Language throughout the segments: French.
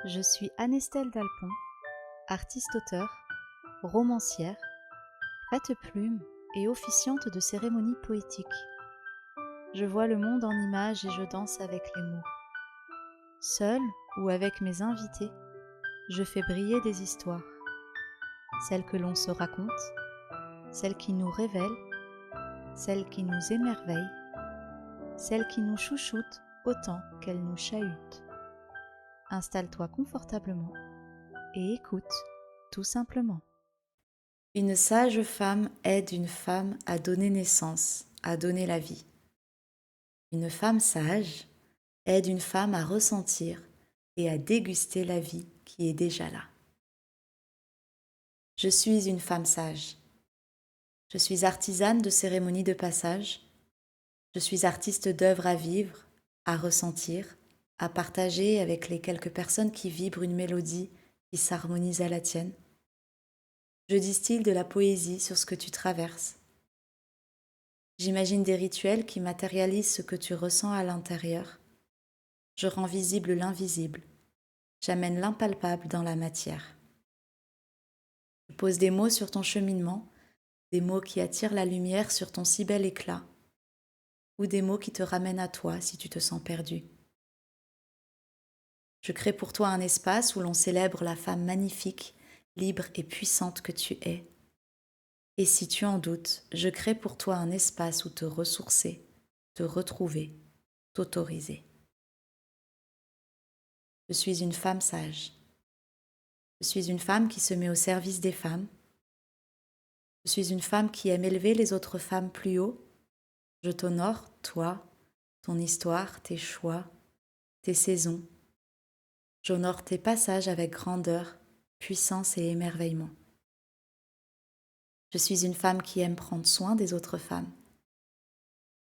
Je suis Anestelle Dalpon, artiste-auteur, romancière, prête-plume et officiante de cérémonies poétiques. Je vois le monde en images et je danse avec les mots. Seule ou avec mes invités, je fais briller des histoires. Celles que l'on se raconte, celles qui nous révèlent, celles qui nous émerveillent, celles qui nous chouchoutent autant qu'elles nous chahutent. Installe-toi confortablement et écoute, tout simplement. Une sage femme aide une femme à donner naissance, à donner la vie. Une femme sage aide une femme à ressentir et à déguster la vie qui est déjà là. Je suis une femme sage. Je suis artisane de cérémonies de passage. Je suis artiste d'œuvres à vivre, à ressentir, à partager avec les quelques personnes qui vibrent une mélodie qui s'harmonise à la tienne. Je distille de la poésie sur ce que tu traverses. J'imagine des rituels qui matérialisent ce que tu ressens à l'intérieur. Je rends visible l'invisible. J'amène l'impalpable dans la matière. Je pose des mots sur ton cheminement, des mots qui attirent la lumière sur ton si bel éclat, ou des mots qui te ramènent à toi si tu te sens perdu. Je crée pour toi un espace où l'on célèbre la femme magnifique, libre et puissante que tu es. Et si tu en doutes, je crée pour toi un espace où te ressourcer, te retrouver, t'autoriser. Je suis une femme sage. Je suis une femme qui se met au service des femmes. Je suis une femme qui aime élever les autres femmes plus haut. Je t'honore, toi, ton histoire, tes choix, tes saisons. J'honore tes passages avec grandeur, puissance et émerveillement. Je suis une femme qui aime prendre soin des autres femmes.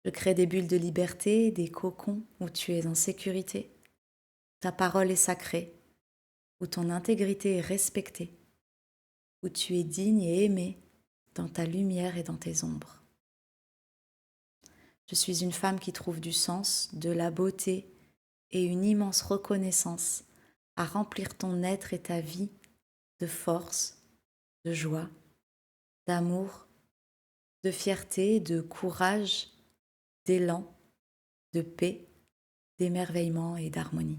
Je crée des bulles de liberté, des cocons où tu es en sécurité. Ta parole est sacrée, où ton intégrité est respectée, où tu es digne et aimé dans ta lumière et dans tes ombres. Je suis une femme qui trouve du sens, de la beauté et une immense reconnaissance à remplir ton être et ta vie de force, de joie, d'amour, de fierté, de courage, d'élan, de paix, d'émerveillement et d'harmonie.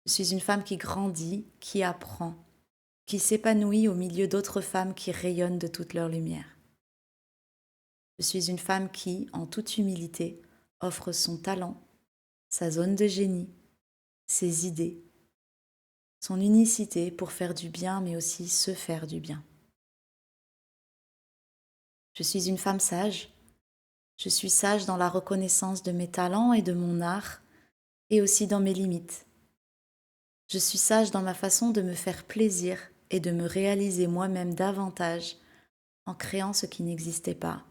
Je suis une femme qui grandit, qui apprend, qui s'épanouit au milieu d'autres femmes qui rayonnent de toute leur lumière. Je suis une femme qui, en toute humilité, offre son talent, sa zone de génie, ses idées, son unicité pour faire du bien mais aussi se faire du bien. Je suis une femme sage. Je suis sage dans la reconnaissance de mes talents et de mon art et aussi dans mes limites. Je suis sage dans ma façon de me faire plaisir et de me réaliser moi-même davantage en créant ce qui n'existait pas,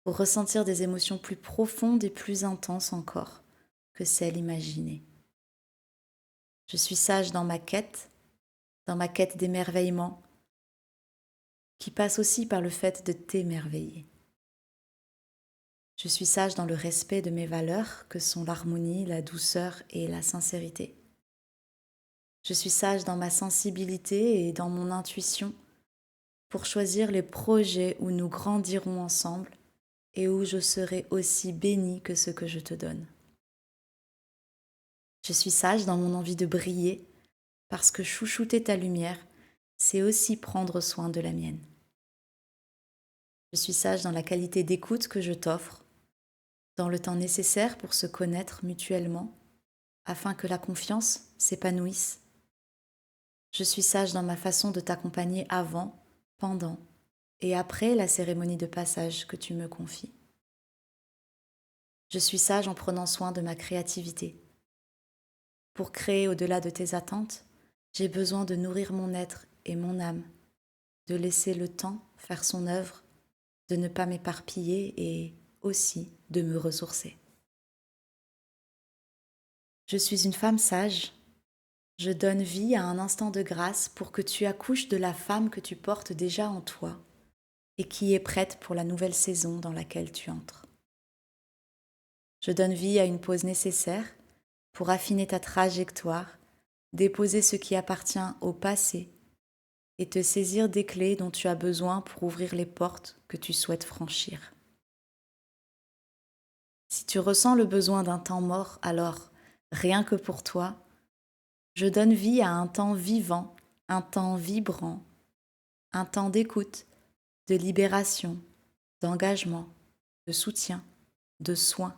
pour ressentir des émotions plus profondes et plus intenses encore que celles imaginées. Je suis sage dans ma quête d'émerveillement, qui passe aussi par le fait de t'émerveiller. Je suis sage dans le respect de mes valeurs, que sont l'harmonie, la douceur et la sincérité. Je suis sage dans ma sensibilité et dans mon intuition pour choisir les projets où nous grandirons ensemble et où je serai aussi bénie que ce que je te donne. Je suis sage dans mon envie de briller parce que chouchouter ta lumière, c'est aussi prendre soin de la mienne. Je suis sage dans la qualité d'écoute que je t'offre, dans le temps nécessaire pour se connaître mutuellement, afin que la confiance s'épanouisse. Je suis sage dans ma façon de t'accompagner avant, pendant et après la cérémonie de passage que tu me confies. Je suis sage en prenant soin de ma créativité. Pour créer au-delà de tes attentes, j'ai besoin de nourrir mon être et mon âme, de laisser le temps faire son œuvre, de ne pas m'éparpiller et aussi de me ressourcer. Je suis une femme sage. Je donne vie à un instant de grâce pour que tu accouches de la femme que tu portes déjà en toi et qui est prête pour la nouvelle saison dans laquelle tu entres. Je donne vie à une pause nécessaire pour affiner ta trajectoire déposer ce qui appartient au passé et te saisir des clés dont tu as besoin pour ouvrir les portes que tu souhaites franchir. Si tu ressens le besoin d'un temps mort, alors, rien que pour toi, je donne vie à un temps vivant, un temps vibrant, un temps d'écoute, de libération, d'engagement, de soutien, de soin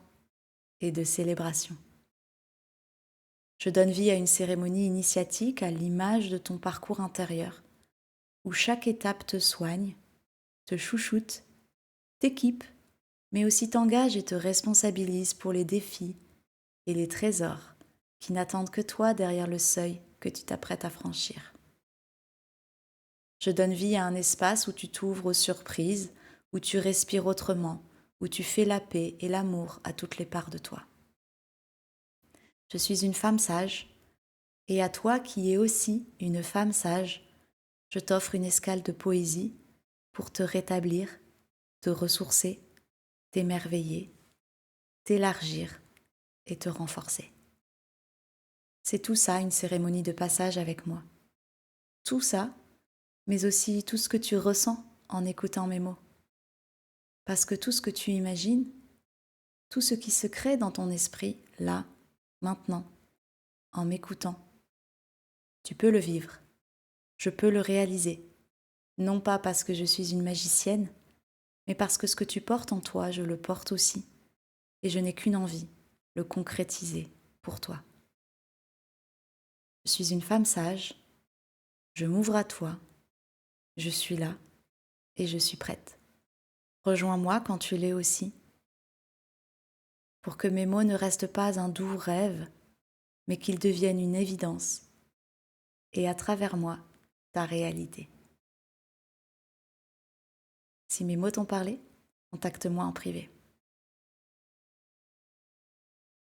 et de célébration. Je donne vie à une cérémonie initiatique à l'image de ton parcours intérieur, où chaque étape te soigne, te chouchoute, t'équipe, mais aussi t'engage et te responsabilise pour les défis et les trésors qui n'attendent que toi derrière le seuil que tu t'apprêtes à franchir. Je donne vie à un espace où tu t'ouvres aux surprises, où tu respires autrement, où tu fais la paix et l'amour à toutes les parts de toi. Je suis une femme sage, et à toi qui es aussi une femme sage, je t'offre une escale de poésie pour te rétablir, te ressourcer, t'émerveiller, t'élargir et te renforcer. C'est tout ça, une cérémonie de passage avec moi. Tout ça, mais aussi tout ce que tu ressens en écoutant mes mots. Parce que tout ce que tu imagines, tout ce qui se crée dans ton esprit, là, maintenant, en m'écoutant, tu peux le vivre. Je peux le réaliser. Non pas parce que je suis une magicienne, mais parce que ce que tu portes en toi, je le porte aussi. Et je n'ai qu'une envie, le concrétiser pour toi. Je suis une femme sage, je m'ouvre à toi, je suis là et je suis prête. Rejoins-moi quand tu l'es aussi, pour que mes mots ne restent pas un doux rêve, mais qu'ils deviennent une évidence, et à travers moi, ta réalité. Si mes mots t'ont parlé, contacte-moi en privé.